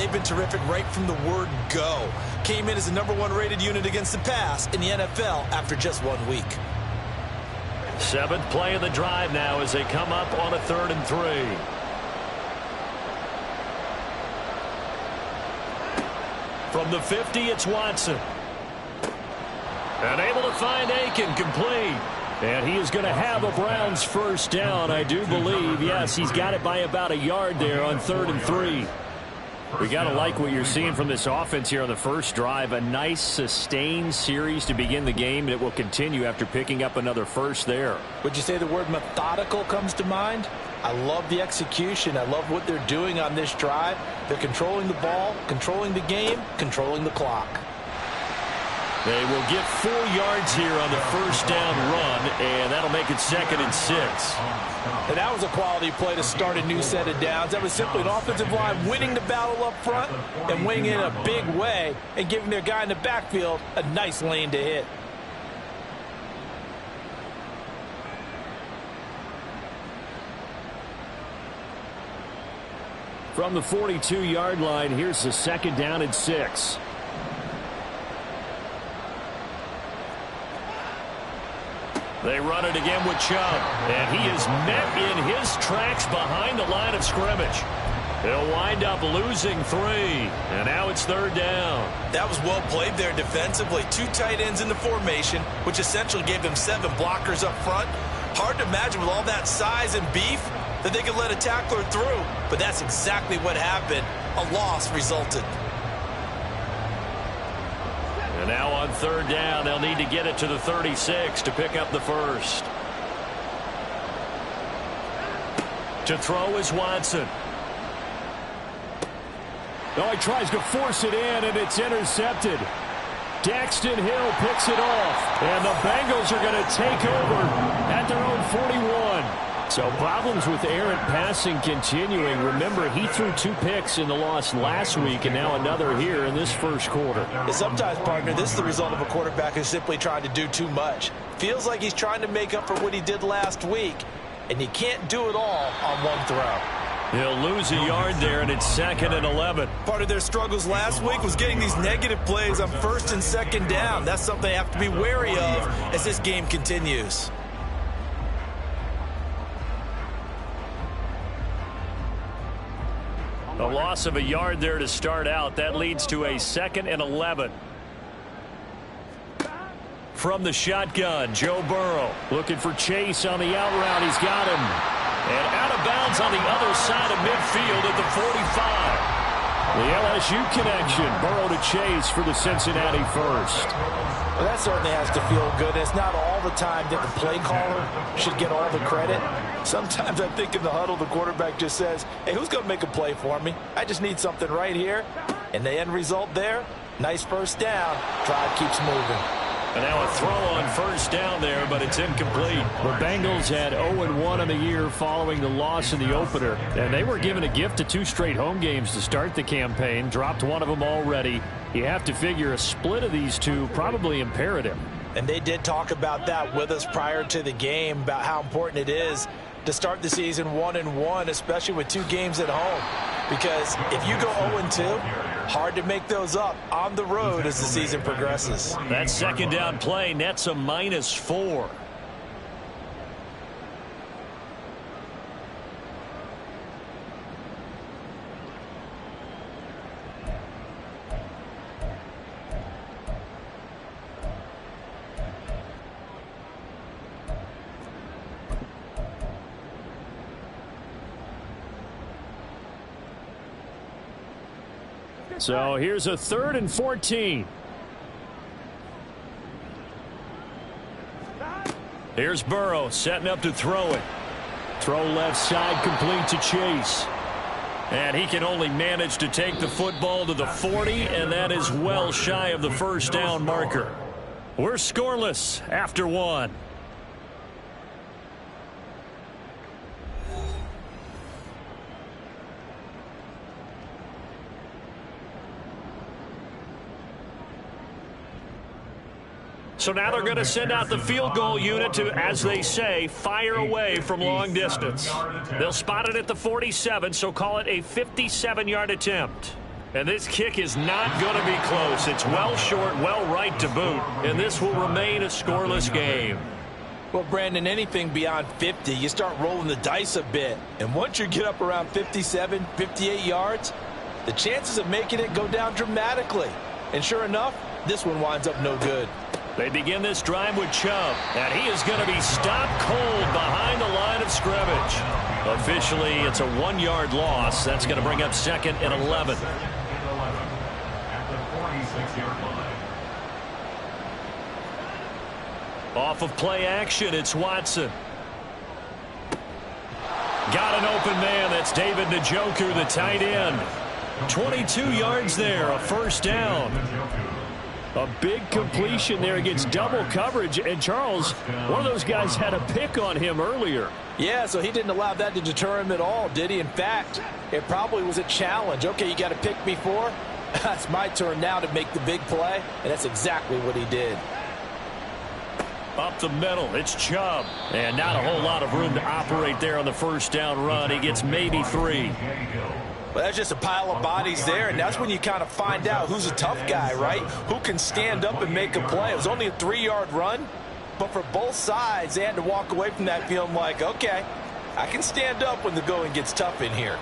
they've been terrific right from the word go. Came in as the #1 rated unit against the pass in the NFL after just 1 week. 7th play of the drive now as they come up on a 3rd and 3. From the 50, it's Watson. And able to find Aiken, complete. And he is going to have a Browns first down, I do believe. Yes, he's got it by about a yard there on 3rd and 3. We got to like what you're seeing from this offense here on the first drive. A nice sustained series to begin the game, and it will continue after picking up another first there. Would you say the word methodical comes to mind? I love the execution. I love what they're doing on this drive. They're controlling the ball, controlling the game, controlling the clock. They will get 4 yards here on the first down run, and that'll make it 2nd and 6. And that was a quality play to start a new set of downs. That was simply an offensive line winning the battle up front and winning in a big way and giving their guy in the backfield a nice lane to hit. From the 42-yard line, here's the 2nd down and 6. They run it again with Chubb, and he is met in his tracks behind the line of scrimmage. He'll wind up losing 3, and now it's 3rd down. That was well played there defensively. 2 tight ends in the formation, which essentially gave them 7 blockers up front. Hard to imagine with all that size and beef that they could let a tackler through, but that's exactly what happened. A loss resulted. And now on 3rd down, they'll need to get it to the 36 to pick up the first. To throw is Watson. Oh, he tries to force it in, and it's intercepted. Daxton Hill picks it off, and the Bengals are going to take over at their own 41. So problems with errant passing continuing. Remember, he threw 2 picks in the loss last week, and now another here in this first quarter. And sometimes, partner, this is the result of a quarterback who's simply trying to do too much. Feels like he's trying to make up for what he did last week, and you can't do it all on 1 throw. He'll lose a yard there, and it's 2nd and 11. Part of their struggles last week was getting these negative plays on 1st and 2nd down. That's something they have to be wary of as this game continues. A loss of a yard there to start out. That leads to a 2nd and 11. From the shotgun, Joe Burrow looking for Chase on the out route. He's got him. And out of bounds on the other side of midfield at the 45. The LSU connection. Burrow to Chase for the Cincinnati first. Well, that certainly has to feel good. It's not all the time that the play caller should get all the credit. Sometimes I think in the huddle, the quarterback just says, hey, who's going to make a play for me? I just need something right here. And the end result there, nice first down. Drive keeps moving. And now a throw on first down there, but it's incomplete. The Bengals had 0-1 on the year following the loss in the opener. And they were given a gift of 2 straight home games to start the campaign. Dropped one of them already. You have to figure a split of these 2 probably imperative. And they did talk about that with us prior to the game, about how important it is to start the season 1-1, especially with 2 games at home. Because if you go 0-2, hard to make those up on the road as the season progresses. That 2nd down play nets a -4. So here's a 3rd and 14. Here's Burrow setting up to throw it. Throw left side complete to Chase. And he can only manage to take the football to the 40, and that is well shy of the first down marker. We're scoreless after 1. So now they're going to send out the field goal unit to, as they say, fire away from long distance. They'll spot it at the 47, so call it a 57-yard attempt. And this kick is not going to be close. It's well short, well right to boot. And this will remain a scoreless game. Well, Brandon, anything beyond 50, you start rolling the dice a bit. And once you get up around 57, 58 yards, the chances of making it go down dramatically. And sure enough, this one winds up no good. They begin this drive with Chubb, and he is going to be stopped cold behind the line of scrimmage. Officially, it's a 1-yard loss. That's going to bring up 2nd and 11. Off of play action, it's Watson. Got an open man. That's David Njoku, the tight end. 22 yards there, a first down. A big completion there against double coverage. And Charles, one of those guys had a pick on him earlier. Yeah, so he didn't allow that to deter him at all, did he? In fact, it probably was a challenge. Okay, you got a pick before. That's my turn now to make the big play. And that's exactly what he did. Up the middle, it's Chubb. And not a whole lot of room to operate there on the first down run. He gets maybe 3. Well, that's just a pile of bodies there, and that's when you kind of find out who's a tough guy, right? Who can stand up and make a play. It was only a 3-yard run, but for both sides, they had to walk away from that feeling like, okay, I can stand up when the going gets tough in here.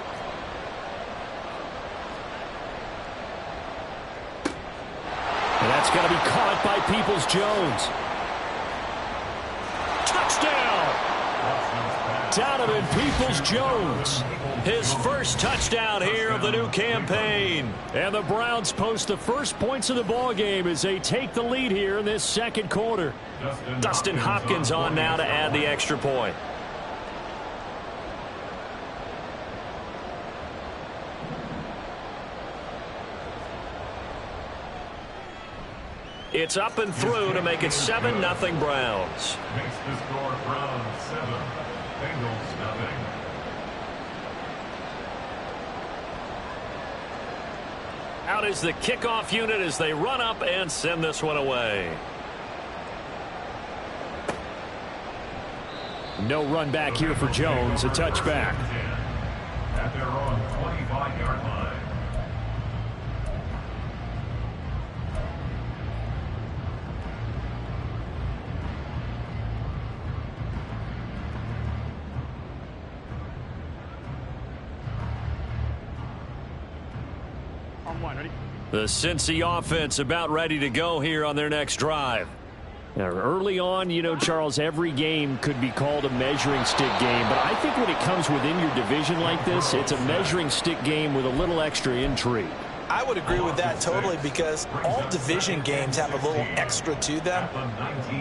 And that's going to be caught by Peoples-Jones. Touchdown! Donovan Peoples-Jones. His first touchdown here of the new campaign. And the Browns post the first points of the ball game as they take the lead here in this second quarter. Dustin Hopkins on now to add the extra point. It's up and through to make it 7-0 Browns. Makes the score Browns 7, Bengals nothing. Out is the kickoff unit as they run up and send this one away. No run back here for Jones, a touchback. At their own 25-yard line. The Cincy offense about ready to go here on their next drive. Now, early on, you know, Charles, every game could be called a measuring stick game. But I think when it comes within your division like this, it's a measuring stick game with a little extra intrigue. I would agree with that totally because all division games have a little extra to them.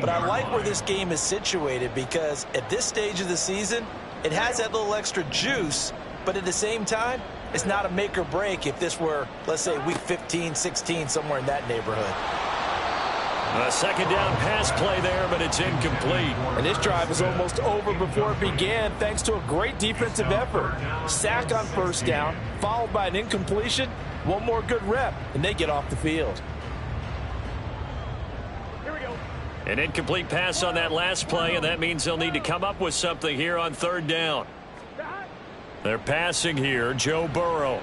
But I like where this game is situated because at this stage of the season, it has that little extra juice. But at the same time, it's not a make or break if this were, let's say, week 15, 16, somewhere in that neighborhood. A second down pass play there, but it's incomplete. And this drive was almost over before it began thanks to a great defensive effort. Sack on first down, followed by an incompletion. One more good rep, and they get off the field. Here we go. An incomplete pass on that last play, and that means they'll need to come up with something here on third down. They're passing here, Joe Burrow.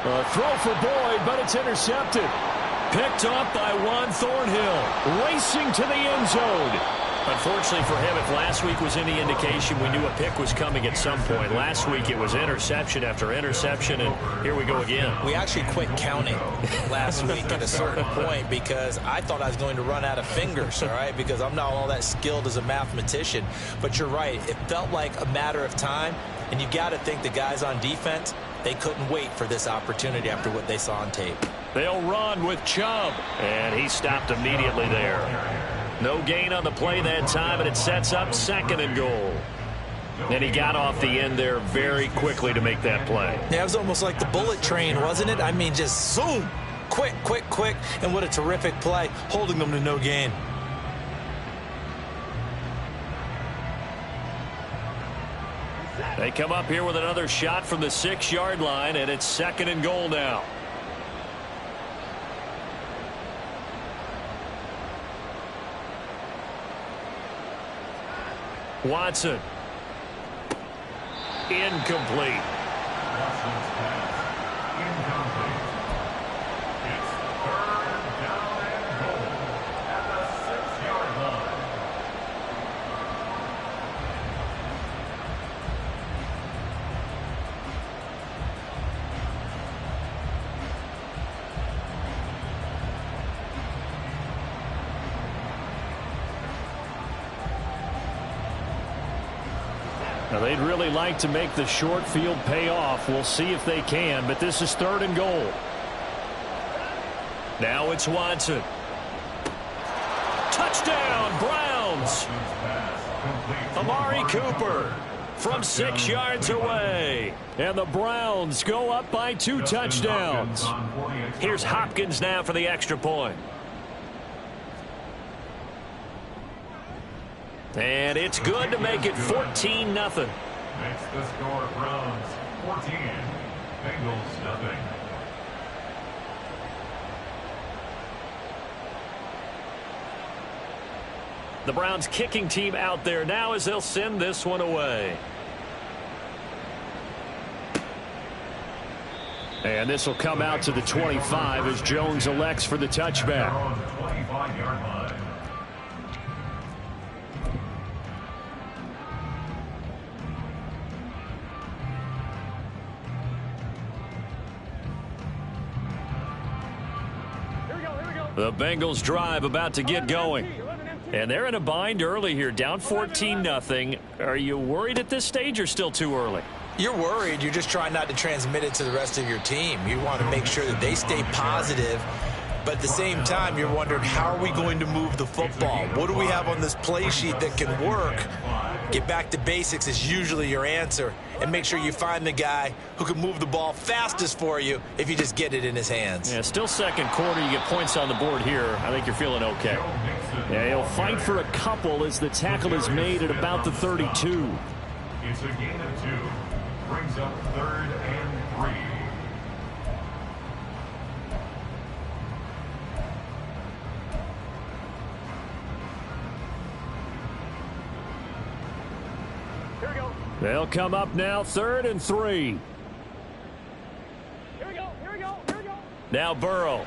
A throw for Boyd, but it's intercepted. Picked off by Juan Thornhill, racing to the end zone. Unfortunately for him, if last week was any indication, we knew a pick was coming at some point. Last week it was interception after interception, and here we go again. We actually quit counting last week at a certain point because I thought I was going to run out of fingers, all right, because I'm not all that skilled as a mathematician. But you're right. It felt like a matter of time, and you got to think the guys on defense, they couldn't wait for this opportunity after what they saw on tape. They'll run with Chubb, and he stopped immediately there. No gain on the play that time, and it sets up 2nd and goal. And he got off the end there very quickly to make that play. Yeah, it was almost like the bullet train, wasn't it? I mean, just zoom, quick, quick, quick, and what a terrific play, holding them to no gain. They come up here with another shot from the 6-yard line, and it's 2nd and goal now. Watson. Incomplete. Now, they'd really like to make the short field pay off. We'll see if they can, but this is 3rd and goal. Now it's Watson. Touchdown, Browns. Amari Cooper from 6 yards away. And the Browns go up by 2 touchdowns. Here's Hopkins now for the extra point. And it's good to make it 14-0. Makes the score Browns 14, Bengals nothing. The Browns kicking team out there now as they'll send this one away. And this will come out to the 25 as Jones elects for the touchback. On the 25-yard line. The Bengals drive about to get going. And they're in a bind early here, down 14-0. Are you worried at this stage or still too early? You're worried. You're just trying not to transmit it to the rest of your team. You want to make sure that they stay positive. But at the same time, you're wondering, how are we going to move the football? What do we have on this play sheet that can work? Get back to basics is usually your answer. And make sure you find the guy who can move the ball fastest for you if you just get it in his hands. Yeah, still second quarter. You get points on the board here. I think you're feeling okay. Yeah, he'll fight for a couple as the tackle is made at about the 32. It's a gain of 2. Brings up 3rd and 3. They'll come up now, 3rd and 3. Here we go, here we go, here we go. Now Burrow.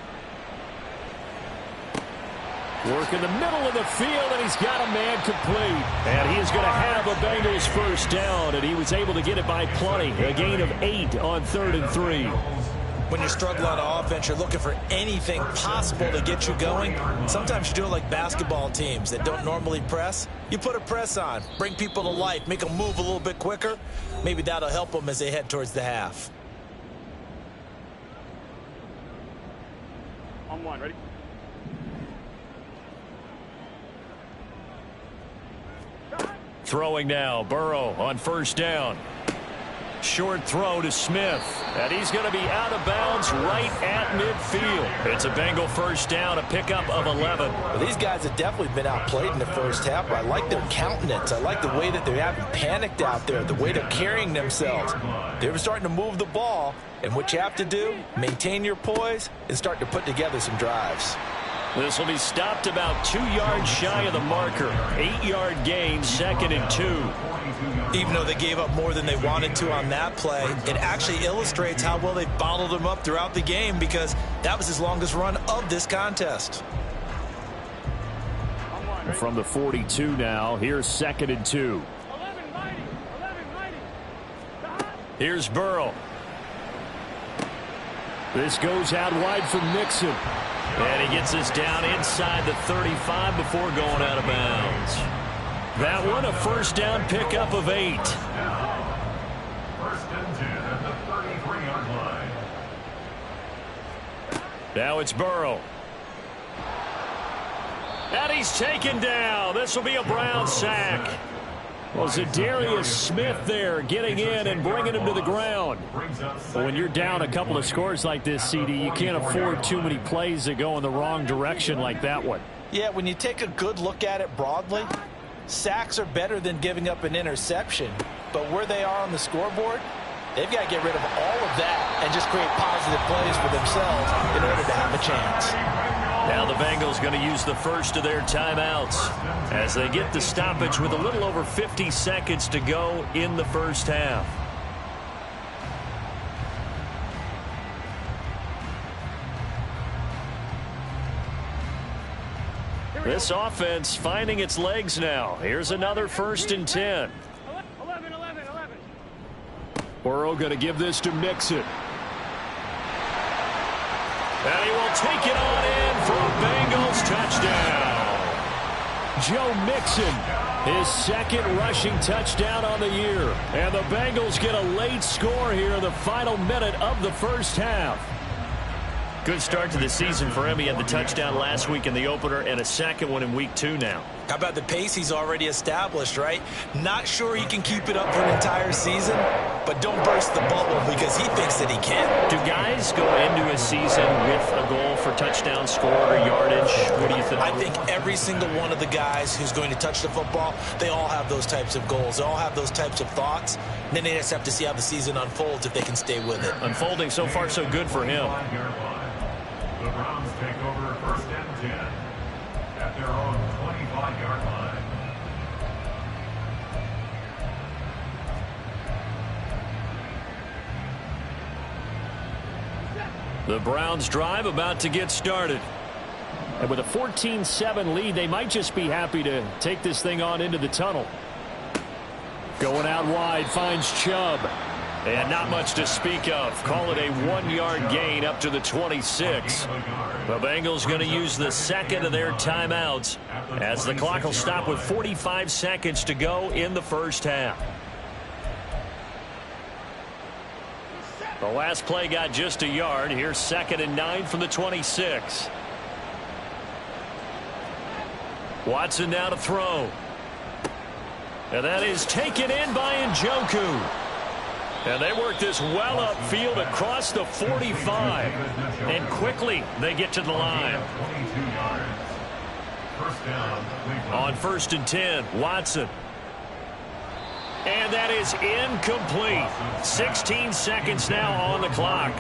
Work in the middle of the field, and he's got a man complete. And he is going to have a Bengals first down, and he was able to get it by plenty. A gain of 8 on 3rd and 3. When you're struggling on offense, you're looking for anything possible to get you going. Sometimes you do it like basketball teams that don't normally press. You put a press on, bring people to life, make them move a little bit quicker. Maybe that'll help them as they head towards the half. On 1, ready? Throwing now, Burrow on first down. Short throw to Smith, and he's going to be out of bounds right at midfield. It's a Bengal first down, a pickup of 11. Well, these guys have definitely been outplayed in the first half, but I like their countenance. I like the way that they haven't panicked out there, the way they're carrying themselves. They're starting to move the ball, and what you have to do, maintain your poise and start to put together some drives. This will be stopped about 2 yards shy of the marker. 8-yard gain, 2nd and 2. Even though they gave up more than they wanted to on that play, it actually illustrates how well they bottled them up throughout the game, because that was his longest run of this contest. From the 42 now, here's 2nd and 2. 11, mighty, 11, mighty. Here's Burrow. This goes out wide from Nixon. And he gets us down inside the 35 before going out of bounds. That one, a first down pickup of 8. First and 10 at the 33-yard line. Now it's Burrow. And he's taken down. This will be a Brown sack. Well, Zadarius Smith there getting in and bringing him to the ground. Well, when you're down a couple of scores like this, CD, you can't afford too many plays that go in the wrong direction like that one. Yeah, when you take a good look at it broadly, sacks are better than giving up an interception. But where they are on the scoreboard, they've got to get rid of all of that and just create positive plays for themselves in order to have a chance. Now the Bengals going to use the first of their timeouts as they get the stoppage with a little over 50 seconds to go in the first half. This offense finding its legs now. Here's another 1st and 10. 11, 11, 11. Burrow going to give this to Mixon. And he will take it on in for a Bengals touchdown. Joe Mixon His second rushing touchdown on the year. And the Bengals get a late score here in the final minute of the first half. Good start to the season for him. He had the touchdown last week in the opener and a second one in week 2 now. How about the pace he's already established, right? Not sure he can keep it up for an entire season, but don't burst the bubble because he thinks that he can. Do guys go into a season with a goal for touchdown scored or yardage? What do you think? I think every single one of the guys who's going to touch the football, they all have those types of goals. They all have those types of thoughts. And then they just have to see how the season unfolds if they can stay with it. Unfolding so far so good for him. The Browns take over 1st and 10 at their own 25-yard line. The Browns drive about to get started. And with a 14-7 lead, they might just be happy to take this thing on into the tunnel. Going out wide, finds Chubb. And not much to speak of. Call it a 1-yard gain up to the 26. The Bengals going to use the second of their timeouts as the clock will stop with 45 seconds to go in the first half. The last play got just a yard. Here's 2nd and 9 from the 26. Watson now to throw. And that is taken in by Njoku. And they work this well upfield across the 45. And quickly they get to the line. On 1st and 10, Watson. And that is incomplete. 16 seconds now on the clock.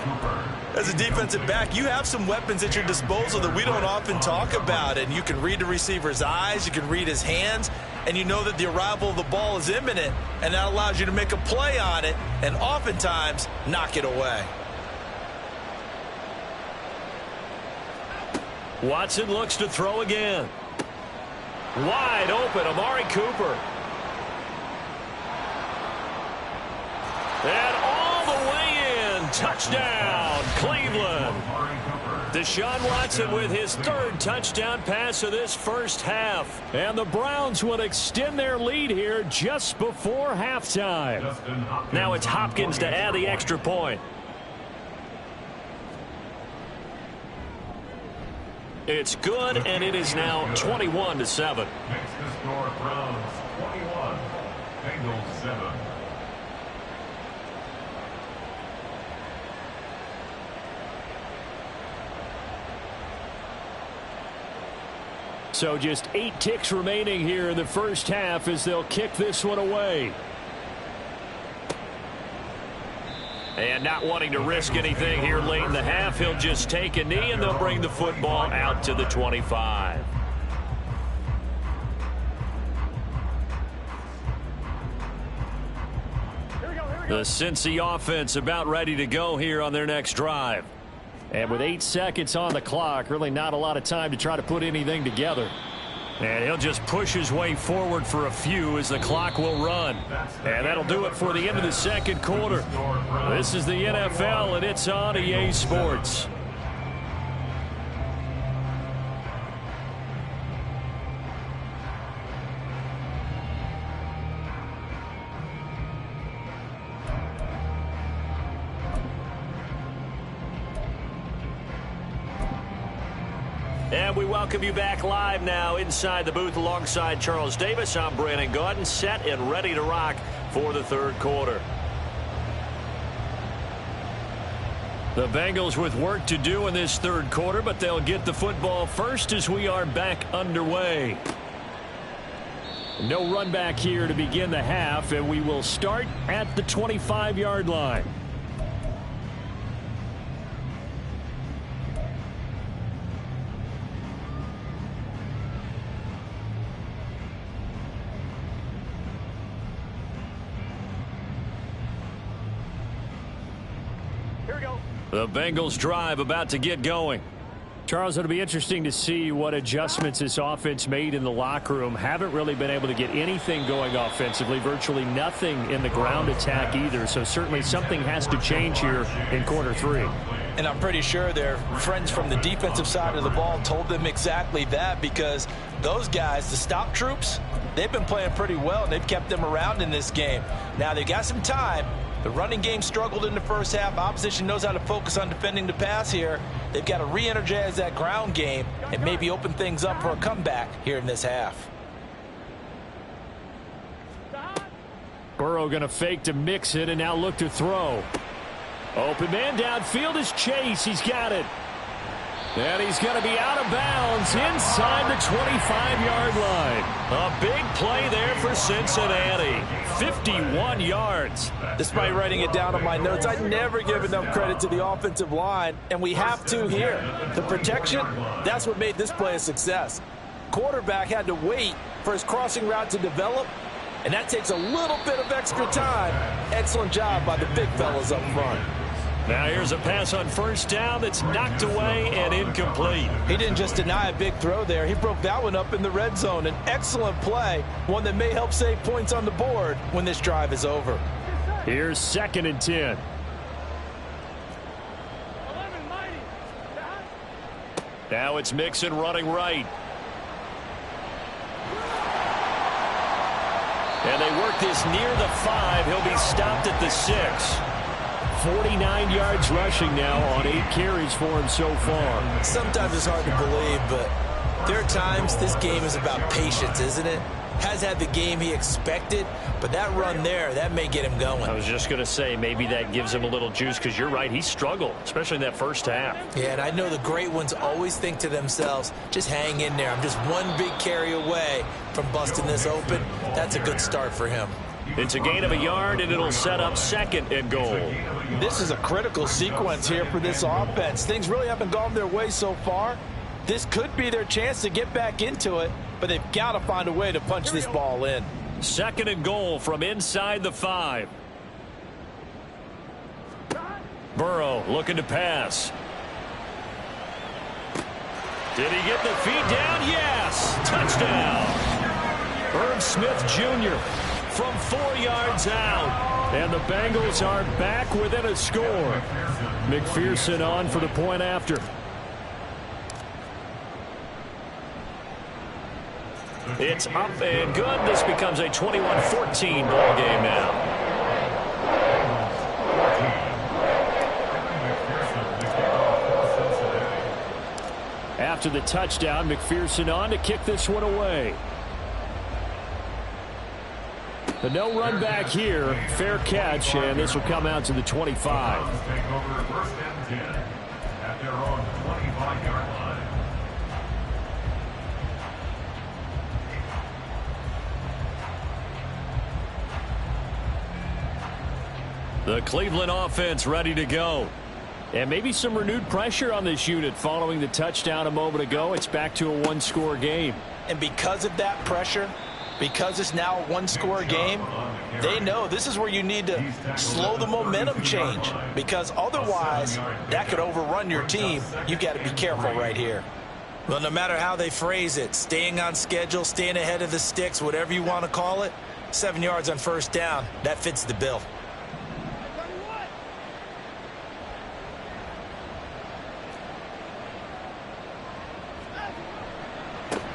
As a defensive back, you have some weapons at your disposal that we don't often talk about. And you can read the receiver's eyes, you can read his hands, and you know that the arrival of the ball is imminent, and that allows you to make a play on it and oftentimes knock it away. Watson looks to throw again. Wide open, Amari Cooper. And all the way in. Touchdown, Cleveland. Deshaun Watson with his 3rd touchdown pass of this first half. And the Browns will extend their lead here just before halftime. Now it's Hopkins to add the extra point. It's good, and it is now 21-7. Makes the score Browns 21, Bengals 7. So just 8 ticks remaining here in the first half as they'll kick this one away. And not wanting to risk anything here late in the half, he'll just take a knee and they'll bring the football out to the 25. The Cincy offense about ready to go here on their next drive. And with 8 seconds on the clock, really not a lot of time to try to put anything together. And he'll just push his way forward for a few as the clock will run. And that'll do it for the end of the second quarter. This is the NFL, and it's on EA Sports. And we welcome you back live now inside the booth alongside Charles Davis. I'm Brandon Gaudin, set and ready to rock for the third quarter. The Bengals with work to do in this third quarter, but they'll get the football first as we are back underway. No run back here to begin the half, and we will start at the 25-yard line. The Bengals drive about to get going. Charles, it'll be interesting to see what adjustments this offense made in the locker room. Haven't really been able to get anything going offensively, virtually nothing in the ground attack either. So certainly something has to change here in quarter 3. And I'm pretty sure their friends from the defensive side of the ball told them exactly that, because those guys, the stop troops, They've been playing pretty well, and they've kept them around in this game. Now, they got some time. The running game struggled in the first half. Opposition knows how to focus on defending the pass here. They've got to re-energize that ground game and maybe open things up for a comeback here in this half. Burrow going to fake to mix it and now look to throw. Open man downfield is Chase. He's got it. And he's going to be out of bounds inside the 25-yard line. A big play there for Cincinnati. 51 yards. Despite writing it down on my notes, I never give enough credit to the offensive line, and we have to here. The protection, that's what made this play a success. Quarterback had to wait for his crossing route to develop, and that takes a little bit of extra time. Excellent job by the big fellas up front. Now here's a pass on first down that's knocked away and incomplete. He didn't just deny a big throw there. He broke that one up in the red zone. An excellent play, one that may help save points on the board when this drive is over. Here's 2nd and 10. 11 mighty. Now it's Mixon running right. And they work this near the 5. He'll be stopped at the 6. 49 yards rushing now on 8 carries for him so far. Sometimes it's hard to believe, but there are times this game is about patience, isn't it? Has had the game he expected, but that run there, that may get him going. I was just going to say, maybe that gives him a little juice, because you're right, he struggled, especially in that first half. Yeah, and I know the great ones always think to themselves, just hang in there. I'm just one big carry away from busting this open. That's a good start for him. It's a gain of a yard, and it'll set up 2nd and goal. This is a critical sequence here for this offense. Things really haven't gone their way so far. This could be their chance to get back into it, but they've got to find a way to punch this ball in. 2nd and goal from inside the 5. Burrow looking to pass. Did he get the feet down? Yes! Touchdown! Irv Smith Jr. from 4 yards out. And the Bengals are back within a score. McPherson on for the point after. It's up and good. This becomes a 21-14 ball game now. After the touchdown, McPherson on to kick this one away. The no run back here, fair catch, and this will come out to the 25. Take over 1st and 10 at their own 25-yard line. The Cleveland offense ready to go. And maybe some renewed pressure on this unit following the touchdown a moment ago. It's back to a one-score game. And because of that pressure, because it's now a one-score game, they know this is where you need to slow the momentum change, because otherwise that could overrun your team. You've got to be careful right here. Well, no matter how they phrase it, staying on schedule, staying ahead of the sticks, whatever you want to call it, 7 yards on first down, that fits the bill.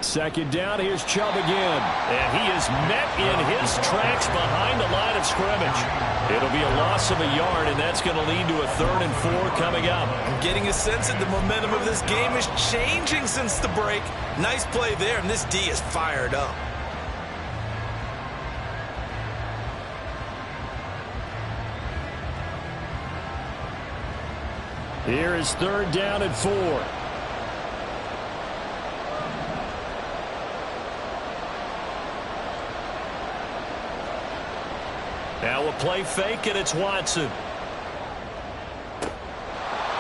Second down, here's Chubb again. And he is met in his tracks behind the line of scrimmage. It'll be a loss of a yard, and that's going to lead to a 3rd and 4 coming up. I'm getting a sense that the momentum of this game is changing since the break. Nice play there, and this D is fired up. Here is 3rd down and 4. Now a play fake, and it's Watson.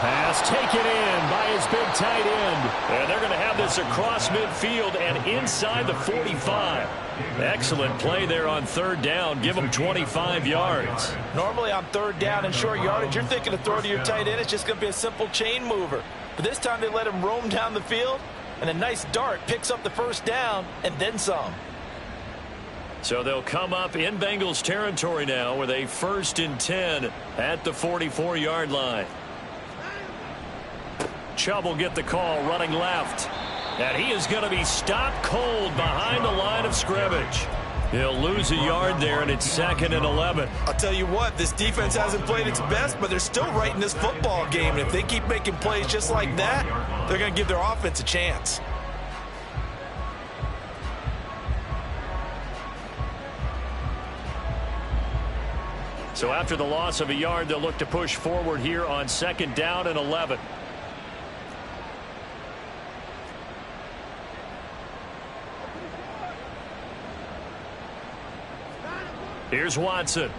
Pass taken in by his big tight end. And they're going to have this across midfield and inside the 45. Excellent play there on 3rd down. Give them 25 yards. Normally on 3rd down and short yardage, you're thinking of throw to your tight end. It's just going to be a simple chain mover. But this time they let him roam down the field, and a nice dart picks up the first down and then some. So they'll come up in Bengals territory now with a 1st and 10 at the 44-yard line. Chubb will get the call running left. And he is going to be stopped cold behind the line of scrimmage. He'll lose a yard there, and it's 2nd and 11. I'll tell you what, this defense hasn't played its best, but they're still right in this football game. And if they keep making plays just like that, they're going to give their offense a chance. So after the loss of a yard, they'll look to push forward here on 2nd down and 11. Here's Watson.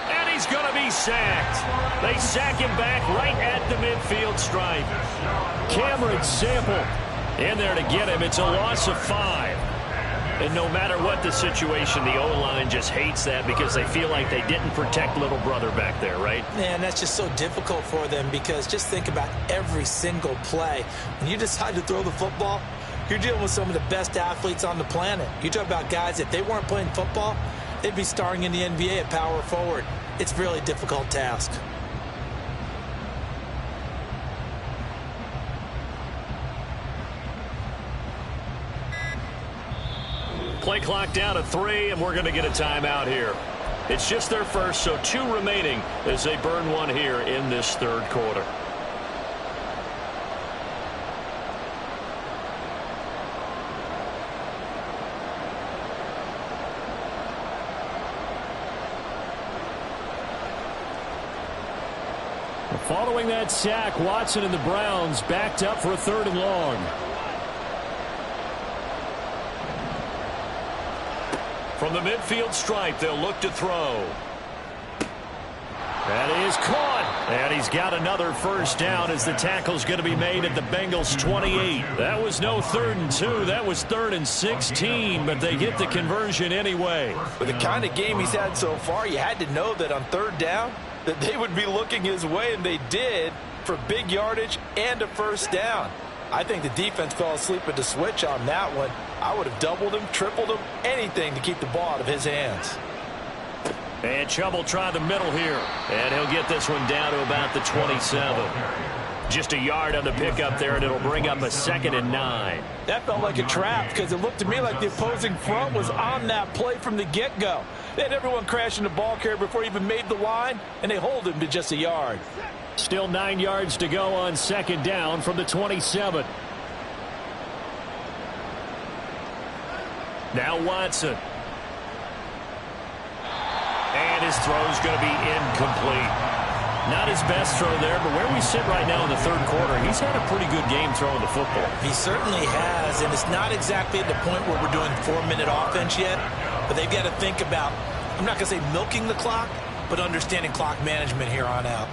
And he's going to be sacked. They sack him back right at the midfield stripe. Cameron Sample in there to get him. It's a loss of 5. And no matter what the situation, the O-line just hates that because they feel like they didn't protect little brother back there, right? Man, that's just so difficult for them because just think about every single play. When you decide to throw the football, you're dealing with some of the best athletes on the planet. You talk about guys, if they weren't playing football, they'd be starring in the NBA at power forward. It's a really difficult task. Play clock down to 3, and we're going to get a timeout here. It's just their first, so 2 remaining as they burn one here in this 3rd quarter. Following that sack, Watson and the Browns backed up for a 3rd and long. From the midfield stripe, they'll look to throw. That is caught. And he's got another 1st down as the tackle's going to be made at the Bengals 28. That was no 3rd and 2. That was 3rd and 16, but they get the conversion anyway. With the kind of game he's had so far, you had to know that on 3rd down, that they would be looking his way, and they did, for big yardage and a 1st down. I think the defense fell asleep at the switch on that one. I would have doubled him, tripled him, anything to keep the ball out of his hands. And Chubb will try the middle here. And he'll get this one down to about the 27. Just a yard on the pickup there, and it'll bring up a 2nd and 9. That felt like a trap because it looked to me like the opposing front was on that play from the get-go. They had everyone crashing the ball carrier before he even made the line, and they hold him to just a yard. Still 9 yards to go on 2nd down from the 27. Now Watson. And his throw's going to be incomplete. Not his best throw there, but where we sit right now in the 3rd quarter, he's had a pretty good game throwing the football. He certainly has, and it's not exactly at the point where we're doing 4-minute offense yet, but they've got to think about, I'm not going to say milking the clock, but understanding clock management here on out.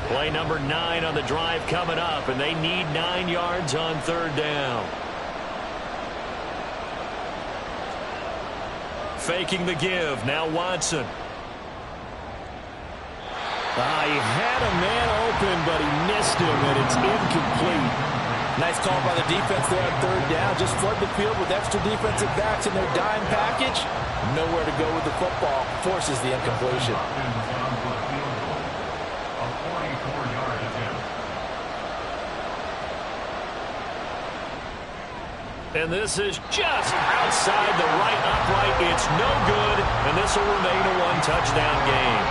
Play number 9 on the drive coming up, and they need 9 yards on 3rd down. Faking the give. Now Watson. He had a man open, but he missed him, and it's incomplete. Nice call by the defense there on 3rd down. Just flood the field with extra defensive backs in their dime package. Nowhere to go with the football. Forces the incompletion. And this is just outside the right upright. It's no good, and this will remain a 1-touchdown game.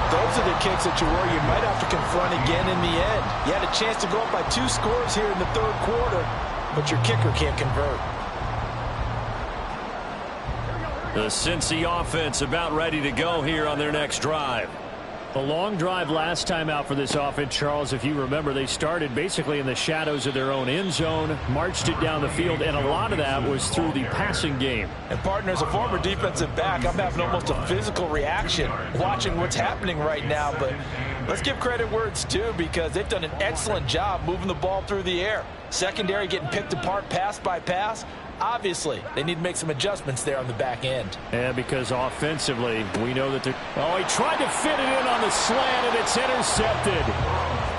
Those are the kicks that you worry you might have to confront again in the end. You had a chance to go up by 2 scores here in the 3rd quarter, but your kicker can't convert. The Cincy offense about ready to go here on their next drive. A long drive last time out for this offense, Charles. If you remember, they started basically in the shadows of their own end zone, marched it down the field, and a lot of that was through the passing game. And, partner, as a former defensive back, I'm having almost a physical reaction watching what's happening right now. But let's give credit where it's due because they've done an excellent job moving the ball through the air. Secondary getting picked apart pass by pass. Obviously, they need to make some adjustments there on the back end. And because offensively, we know that they're... Oh, he tried to fit it in on the slant, and it's intercepted.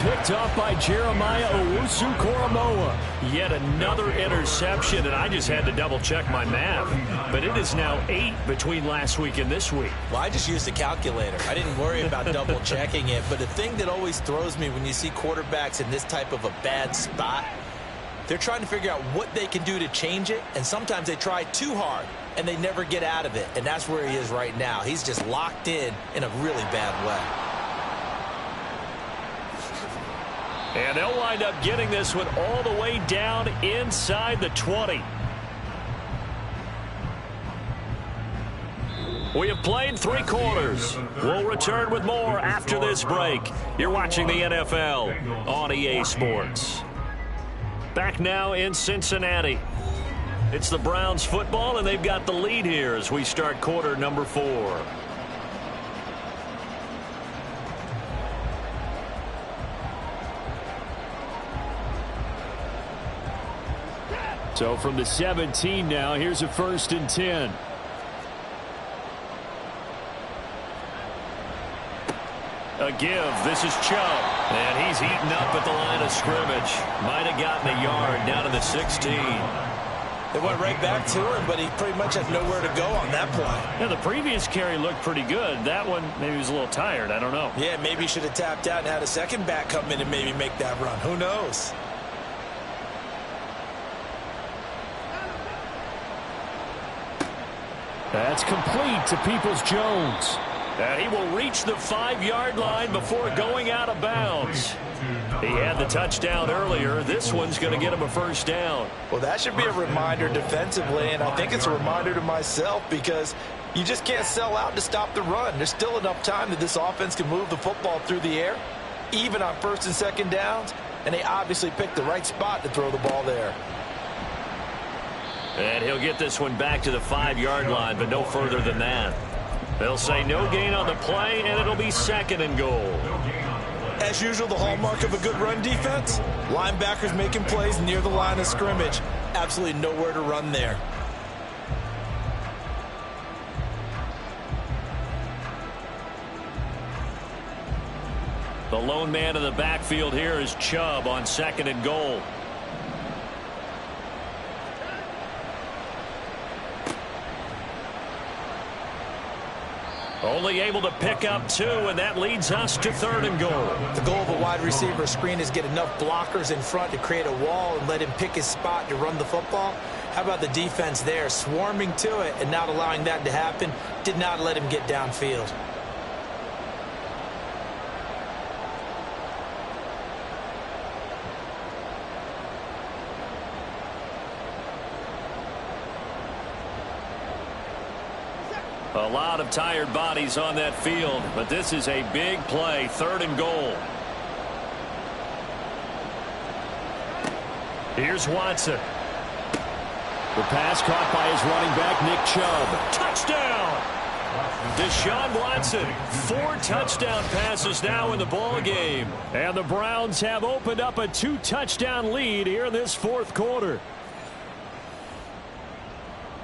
picked up by Jeremiah Owusu-Koramoah. Yet another interception, and I just had to double-check my math. But it is now 8 between last week and this week. Well, I just used a calculator. I didn't worry about double-checking it. But the thing that always throws me when you see quarterbacks in this type of a bad spot, they're trying to figure out what they can do to change it, and sometimes they try too hard, and they never get out of it. And that's where he is right now. He's just locked in a really bad way. And they'll wind up getting this one all the way down inside the 20. We have played 3 quarters. We'll return with more after this break. You're watching the NFL on EA Sports. Back now in Cincinnati. It's the Browns football, and they've got the lead here as we start quarter number 4. So from the 17 now, here's a 1st and 10. A give. This is Chubb. And he's eaten up at the line of scrimmage. Might have gotten a yard down to the 16. They went right back to him, but he pretty much had nowhere to go on that play. Yeah, the previous carry looked pretty good. That one, maybe he was a little tired. I don't know. Yeah, maybe he should have tapped out and had a second back come in and maybe make that run. Who knows? That's complete to Peoples-Jones. And he will reach the 5-yard line before going out of bounds. He had the touchdown earlier. This one's going to get him a 1st down. Well, that should be a reminder defensively, and I think it's a reminder to myself because you just can't sell out to stop the run. There's still enough time that this offense can move the football through the air, even on 1st and 2nd downs, and they obviously picked the right spot to throw the ball there. And he'll get this one back to the 5-yard line, but no further than that. They'll say no gain on the play, and it'll be 2nd and goal. As usual, the hallmark of a good run defense, linebackers making plays near the line of scrimmage. Absolutely nowhere to run there. The lone man in the backfield here is Chubb on 2nd and goal. Only able to pick up 2, and that leads us to 3rd and goal. The goal of a wide receiver screen is get enough blockers in front to create a wall and let him pick his spot to run the football. How about the defense there, swarming to it and not allowing that to happen? Did not let him get downfield. A lot of tired bodies on that field, but this is a big play, 3rd and goal. Here's Watson. The pass caught by his running back, Nick Chubb. Touchdown! Deshaun Watson, 4 touchdown passes now in the ball game. And the Browns have opened up a 2-touchdown lead here in this 4th quarter.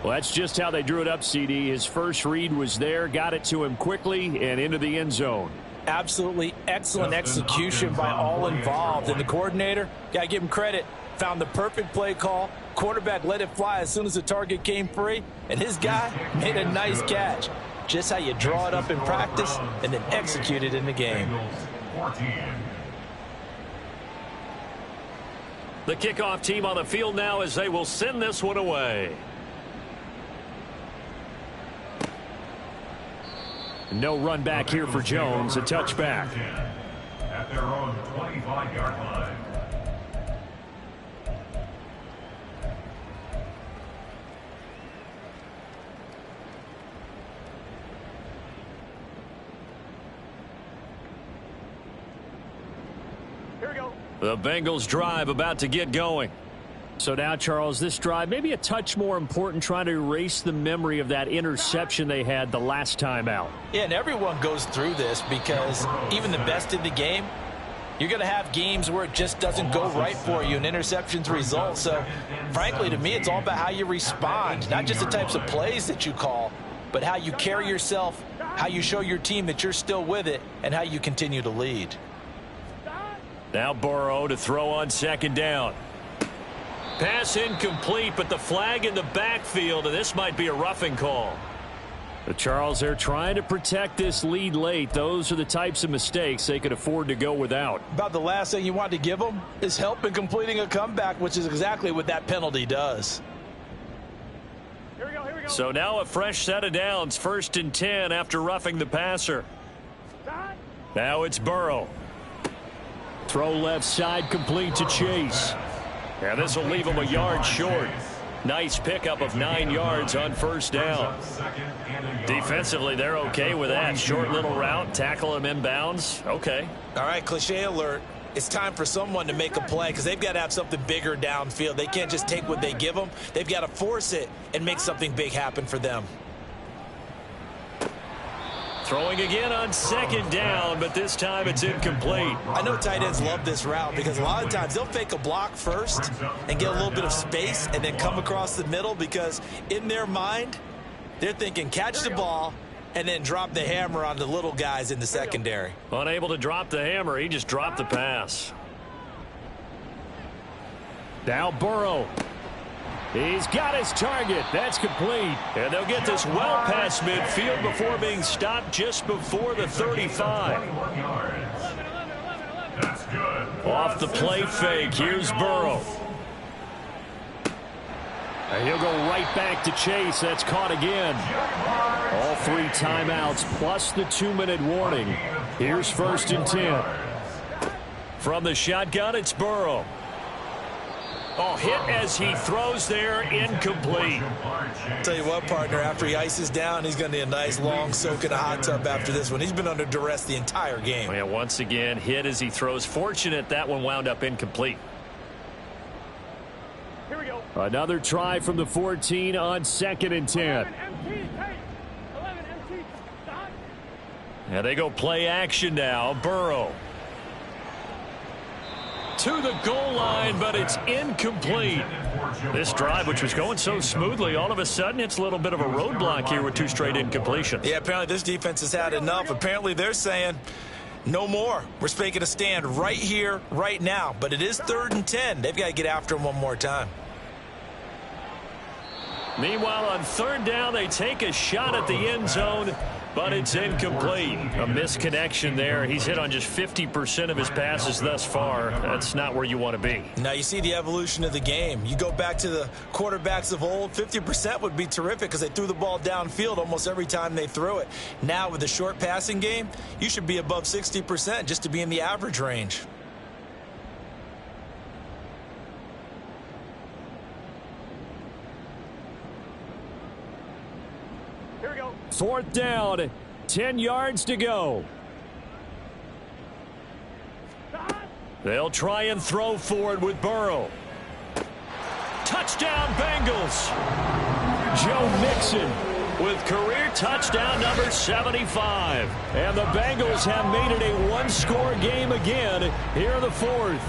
Well, that's just how they drew it up, CD. His first read was there, got it to him quickly and into the end zone. Absolutely excellent execution by all involved. And the coordinator, got to give him credit, found the perfect play call. Quarterback let it fly as soon as the target came free. And his guy made a nice catch. Just how you draw it up in practice and then execute it in the game. The kickoff team on the field now as they will send this one away. No run back here for Jones, a touchback. At their own 25-yard line. Here we go. The Bengals drive about to get going. So now, Charles, this drive maybe a touch more important, trying to erase the memory of that interception they had the last time out. Yeah, and everyone goes through this because even the best in the game, you're going to have games where it just doesn't go right for you and interceptions result. So, frankly, to me, it's all about how you respond, not just the types of plays that you call, but how you carry yourself, how you show your team that you're still with it, and how you continue to lead. Now Burrow to throw on second down. Pass incomplete, but the flag in the backfield, and this might be a roughing call. But Charles, they're trying to protect this lead late. Those are the types of mistakes they could afford to go without. About the last thing you want to give them is help in completing a comeback, which is exactly what that penalty does. Here we go, here we go. So now a fresh set of downs, 1st and 10 after roughing the passer. Stop. Now it's Burrow. Throw left side complete to Chase. And this will leave him a yard short. Nice pickup of 9 yards on 1st down. Defensively, they're okay with that. Short little route, tackle him inbounds. Okay. All right, cliche alert. It's time for someone to make a play because they've got to have something bigger downfield. They can't just take what they give them. They've got to force it and make something big happen for them. Throwing again on 2nd down, but this time it's incomplete. I know tight ends love this route because a lot of times they'll fake a block first and get a little bit of space and then come across the middle because in their mind, they're thinking catch the ball and then drop the hammer on the little guys in the secondary. Unable to drop the hammer, he just dropped the pass. Now Burrow. He's got his target. That's complete. And they'll get this well past midfield before being stopped just before the 35. That's good. Off the play fake. Here's Burrow. And he'll go right back to Chase. That's caught again. All 3 timeouts plus the 2-minute warning. Here's 1st and 10. From the shotgun, it's Burrow. Oh, hit as he throws there, incomplete. Tell you what, partner, after he ices down, he's going to need a nice long soak in a hot tub after this one. He's been under duress the entire game. And once again, hit as he throws. Fortunate that one wound up incomplete. Here we go. Another try from the 14 on 2nd and 10. 11 MT, Tate. 11 MT. Stop. And they go play action now. Burrow. To the goal line, but it's incomplete. This drive, which was going so smoothly, all of a sudden it's a little bit of a roadblock here with 2 straight incompletions. Yeah, apparently this defense has had enough. Apparently they're saying no more. We're making a stand right here, right now. But it is 3rd and 10. They've got to get after him one more time. Meanwhile, on 3rd down, they take a shot at the end zone, but it's incomplete. A misconnection there. He's hit on just 50% of his passes thus far. That's not where you want to be. Now you see the evolution of the game. You go back to the quarterbacks of old, 50% would be terrific because they threw the ball downfield almost every time they threw it. Now with the short passing game, you should be above 60% just to be in the average range. Here we go. 4th down, 10 yards to go. Stop. They'll try and throw forward with Burrow. Touchdown, Bengals. Joe Mixon with career touchdown number 75. And the Bengals have made it a 1-score game again here in the 4th.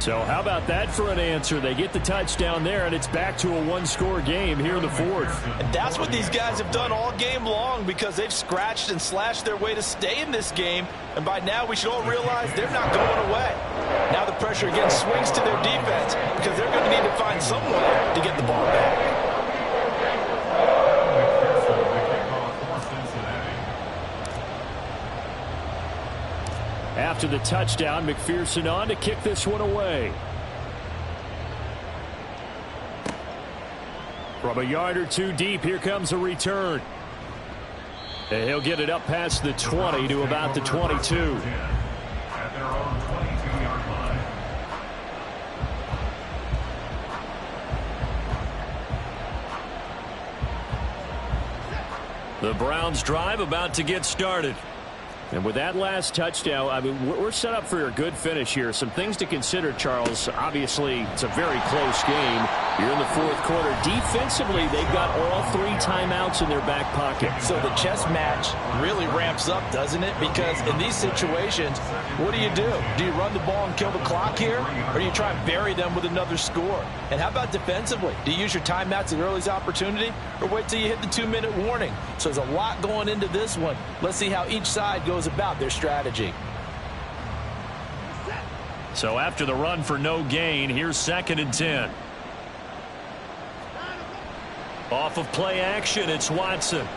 So how about that for an answer? They get the touchdown there, and it's back to a 1-score game here in the 4th. And that's what these guys have done all game long because they've scratched and slashed their way to stay in this game. And by now, we should all realize they're not going away. Now the pressure again swings to their defense because they're going to need to find some way to get the ball back. After the touchdown, McPherson on to kick this one away. From a yard or 2 deep, here comes a return. And he'll get it up past the 20 to about the 22. At their own 22-yard line. The Browns drive about to get started. And with that last touchdown, I mean, we're set up for a good finish here. Some things to consider, Charles. Obviously, it's a very close game. You're in the 4th quarter. Defensively, they've got all 3 timeouts in their back pocket. So the chess match really ramps up, doesn't it? Because in these situations, what do? Do you run the ball and kill the clock here? Or do you try and bury them with another score? And how about defensively? Do you use your timeouts at earliest opportunity? Or wait till you hit the 2-minute warning? So there's a lot going into this one. Let's see how each side goes about their strategy. So after the run for no gain, here's 2nd and 10. Off of play action, it's Watson.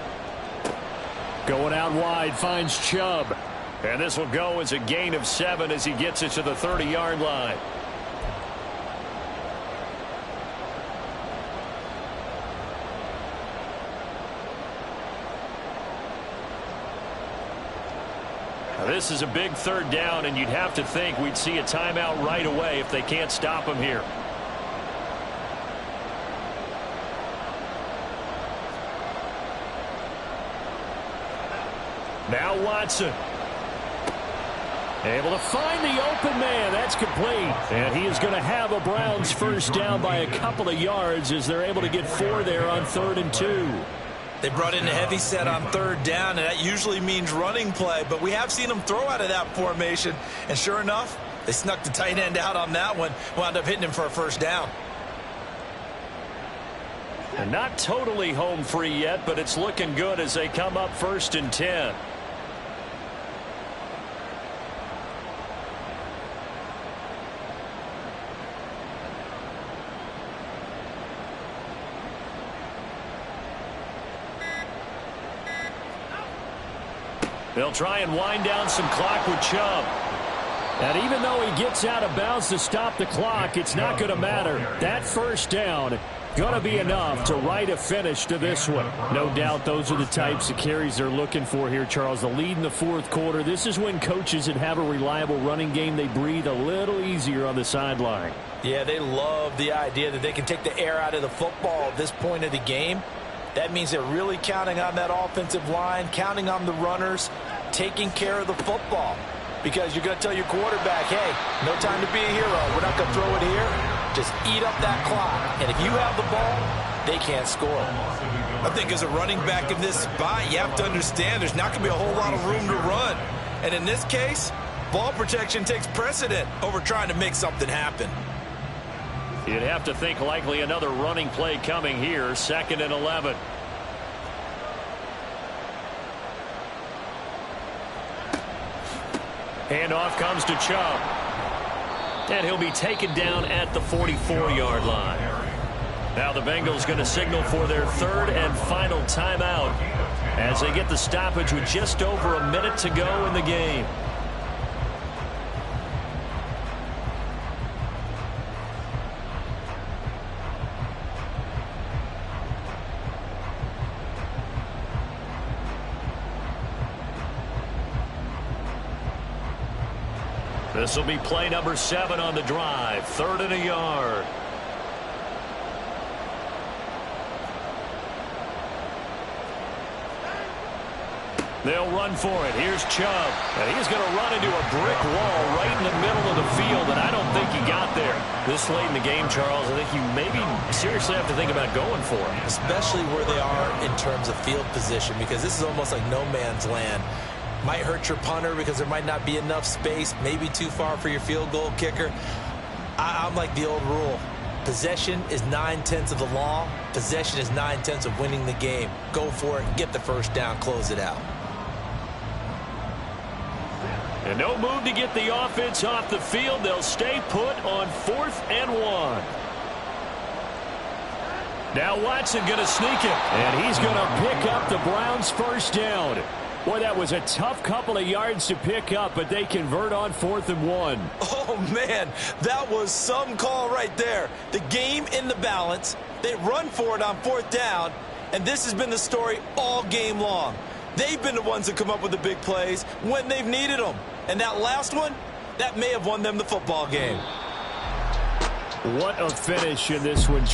Going out wide, finds Chubb. And this will go as a gain of 7 as he gets it to the 30-yard line. Now this is a big 3rd down, and you'd have to think we'd see a timeout right away if they can't stop him here. Now Watson. Able to find the open man. That's complete. And he is going to have a Browns first down by a couple of yards as they're able to get 4 there on 3rd and 2. They brought in a heavy set on 3rd down, and that usually means running play. But we have seen them throw out of that formation. And sure enough, they snuck the tight end out on that one. Wound up hitting him for a first down. And not totally home free yet, but it's looking good as they come up 1st and 10. They'll try and wind down some clock with Chubb. And even though he gets out of bounds to stop the clock, it's not going to matter. That first down going to be enough to write a finish to this one. No doubt those are the types of carries they're looking for here, Charles. The lead in the 4th quarter. This is when coaches that have a reliable running game, they breathe a little easier on the sideline. Yeah, they love the idea that they can take the air out of the football at this point of the game. That means they're really counting on that offensive line, counting on the runners, taking care of the football. Because you're going to tell your quarterback, hey, no time to be a hero. We're not going to throw it here. Just eat up that clock. And if you have the ball, they can't score. I think as a running back in this spot, you have to understand there's not going to be a whole lot of room to run. And in this case, ball protection takes precedent over trying to make something happen. You'd have to think likely another running play coming here, 2nd and 11. Handoff comes to Chubb. And he'll be taken down at the 44-yard line. Now the Bengals going to signal for their 3rd and final timeout as they get the stoppage with just over a minute to go in the game. This will be play number 7 on the drive. 3rd and a yard. They'll run for it. Here's Chubb. And he's going to run into a brick wall right in the middle of the field, and I don't think he got there. This late in the game, Charles, I think you maybe seriously have to think about going for it. Especially where they are in terms of field position, because this is almost like no man's land. Might hurt your punter because there might not be enough space, maybe too far for your field goal kicker. I'm like the old rule. Possession is 9/10 of the law. Possession is 9/10 of winning the game. Go for it, get the first down, close it out. And no move to get the offense off the field. They'll stay put on 4th and 1. Now Watson going to sneak it, and he's going to pick up the Browns' first down. Boy, that was a tough couple of yards to pick up, but they convert on 4th and 1. Oh, man, that was some call right there. The game in the balance. They run for it on 4th down, and this has been the story all game long. They've been the ones that come up with the big plays when they've needed them. And that last one, that may have won them the football game. What a finish in this one.